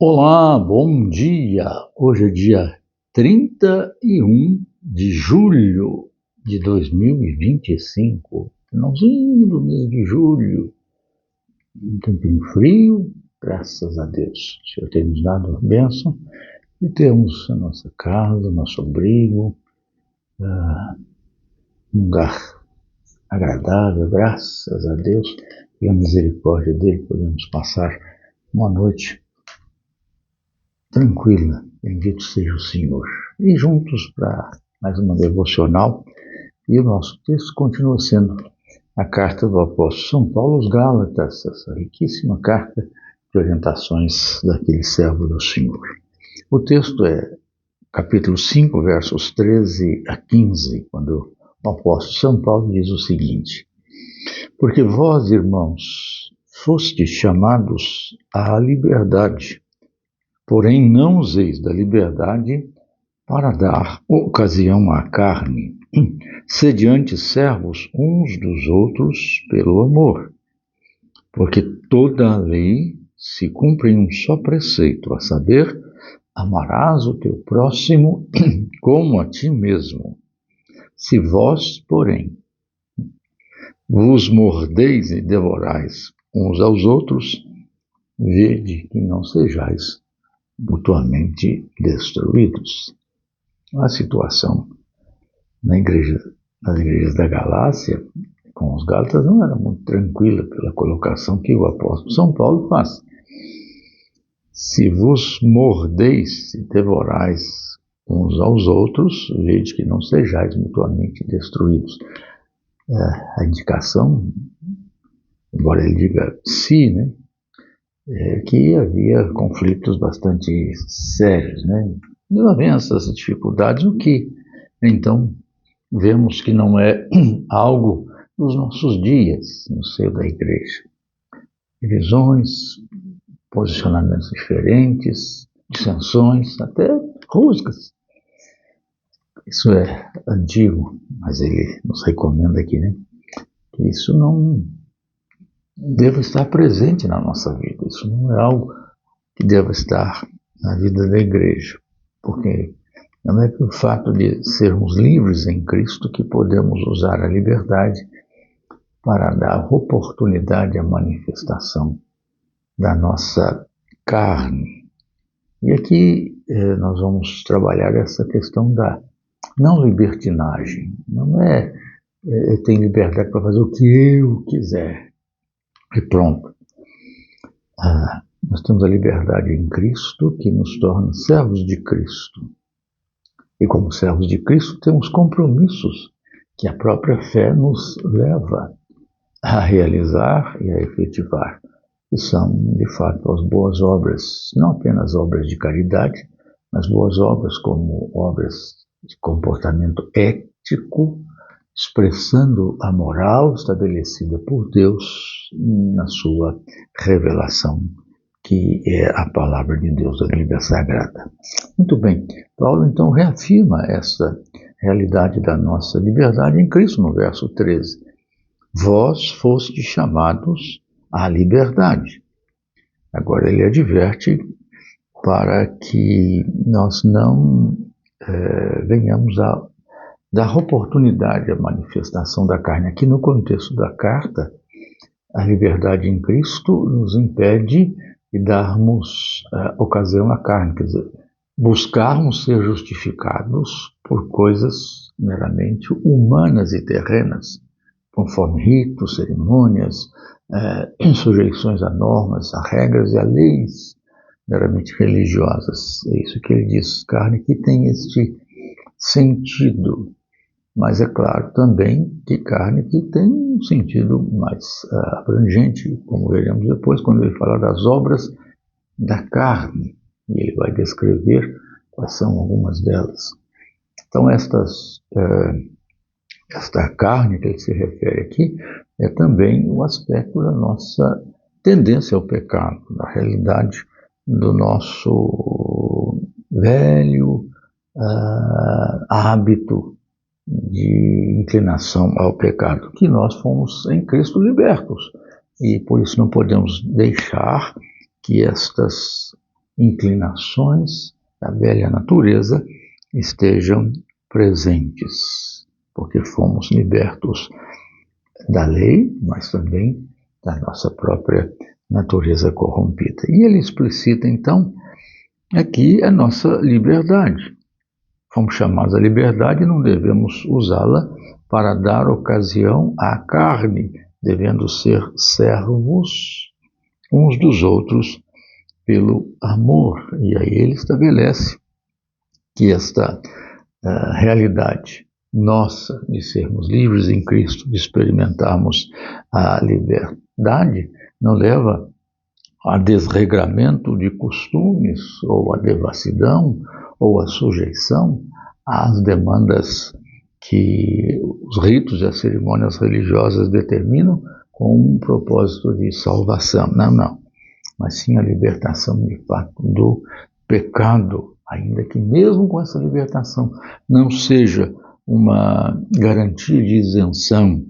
Olá, bom dia! Hoje é dia 31 de julho de 2025, finalzinho do mês de julho, um tempinho frio, graças a Deus. O Senhor tem nos dado a bênção e temos a nossa casa, nosso abrigo, um lugar agradável, graças a Deus, pela misericórdia dele, podemos passar uma noite tranquila, bendito seja o Senhor. E juntos para mais uma devocional, e o nosso texto continua sendo a carta do apóstolo São Paulo aos Gálatas, essa riquíssima carta de orientações daquele servo do Senhor. O texto é capítulo 5, versos 13 a 15, quando o apóstolo São Paulo diz o seguinte: porque vós, irmãos, fostes chamados à liberdade, porém não useis da liberdade para dar ocasião à carne. Sede antes servos uns dos outros pelo amor, porque toda a lei se cumpre em um só preceito, a saber, amarás o teu próximo como a ti mesmo. Se vós, porém, vos mordeis e devorais uns aos outros, vede que não sejais mutuamente destruídos. A situação nas igrejas da Galácia, com os Gálatas, não era muito tranquila pela colocação que o apóstolo São Paulo faz. Se vos mordeis e devorais uns aos outros, vede que não sejais mutuamente destruídos. A indicação, embora ele diga se, né, é que havia conflitos bastante sérios, né? Não havia essas dificuldades, o que então vemos que não é algo dos nossos dias no seio da igreja. Divisões, posicionamentos diferentes, dissensões, até rusgas. Isso é antigo, mas ele nos recomenda aqui, né, que isso não deva estar presente na nossa vida. Isso não é algo que deva estar na vida da igreja, porque não é pelo fato de sermos livres em Cristo que podemos usar a liberdade para dar oportunidade à manifestação da nossa carne. E aqui nós vamos trabalhar essa questão da não libertinagem. Não é eu tenho liberdade para fazer o que eu quiser e pronto. Nós temos a liberdade em Cristo que nos torna servos de Cristo. E como servos de Cristo temos compromissos que a própria fé nos leva a realizar e a efetivar, que são, de fato, as boas obras, não apenas obras de caridade, mas boas obras como obras de comportamento ético, expressando a moral estabelecida por Deus na sua revelação, que é a palavra de Deus, a Bíblia Sagrada. Muito bem, Paulo então reafirma essa realidade da nossa liberdade em Cristo no verso 13. Vós fostes chamados à liberdade. Agora ele adverte para que nós não venhamos a dar oportunidade à manifestação da carne. Aqui no contexto da carta, a liberdade em Cristo nos impede de darmos ocasião à carne, quer dizer, buscarmos ser justificados por coisas meramente humanas e terrenas, conforme ritos, cerimônias, sujeições a normas, a regras e a leis meramente religiosas. É isso que ele diz, carne que tem este sentido. Mas é claro também que carne que tem um sentido mais abrangente, como veremos depois, quando ele falar das obras da carne. E ele vai descrever quais são algumas delas. Então, esta carne que ele se refere aqui é também o aspecto da nossa tendência ao pecado, da realidade do nosso velho hábito de inclinação ao pecado, que nós fomos em Cristo libertos. E por isso não podemos deixar que estas inclinações da velha natureza estejam presentes, porque fomos libertos da lei, mas também da nossa própria natureza corrompida. E ele explicita, então, aqui a nossa liberdade. Fomos chamados à liberdade e não devemos usá-la para dar ocasião à carne, devendo ser servos uns dos outros pelo amor. E aí ele estabelece que esta realidade nossa de sermos livres em Cristo, de experimentarmos a liberdade, não leva a desregramento de costumes, ou a devassidão, ou a sujeição às demandas que os ritos e as cerimônias religiosas determinam com um propósito de salvação. Não. Mas sim a libertação, de fato, do pecado, ainda que mesmo com essa libertação não seja uma garantia de isenção,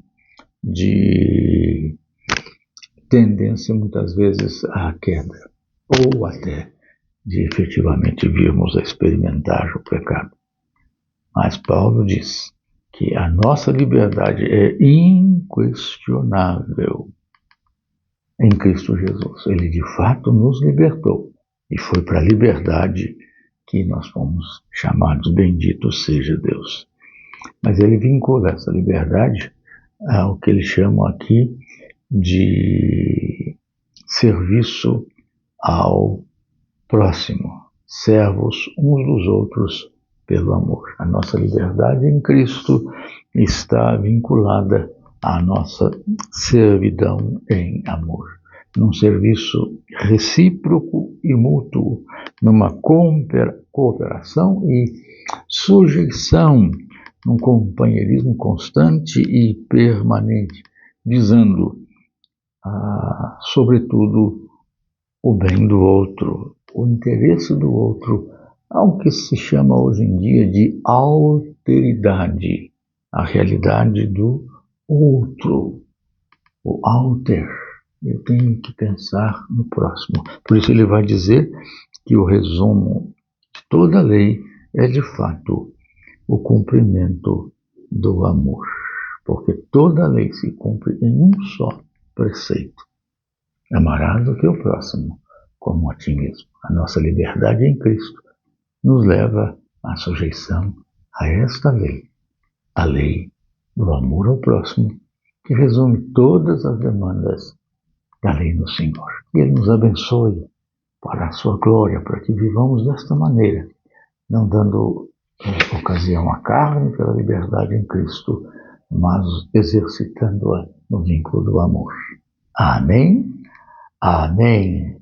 de tendência muitas vezes à queda, ou até de efetivamente virmos a experimentar o pecado. Mas Paulo diz que a nossa liberdade é inquestionável em Cristo Jesus. Ele de fato nos libertou e foi para a liberdade que nós fomos chamados. Bendito seja Deus. Mas ele vincula essa liberdade ao que ele chama aqui de serviço ao próximo, servos uns dos outros pelo amor. A nossa liberdade em Cristo está vinculada à nossa servidão em amor, num serviço recíproco e mútuo, numa cooperação e sujeição, num companheirismo constante e permanente, visando, sobretudo, o bem do outro, o interesse do outro, ao que se chama hoje em dia de alteridade, a realidade do outro, o alter. Eu tenho que pensar no próximo. Por isso ele vai dizer que o resumo de toda a lei é, de fato, o cumprimento do amor, porque toda a lei se cumpre em um só preceito: amarás o teu próximo como a ti mesmo. A nossa liberdade em Cristo nos leva à sujeição a esta lei, a lei do amor ao próximo, que resume todas as demandas da lei do Senhor. E Ele nos abençoe para a sua glória, para que vivamos desta maneira, não dando ocasião à carne pela liberdade em Cristo, mas exercitando-a no vínculo do amor. Amém? Amém.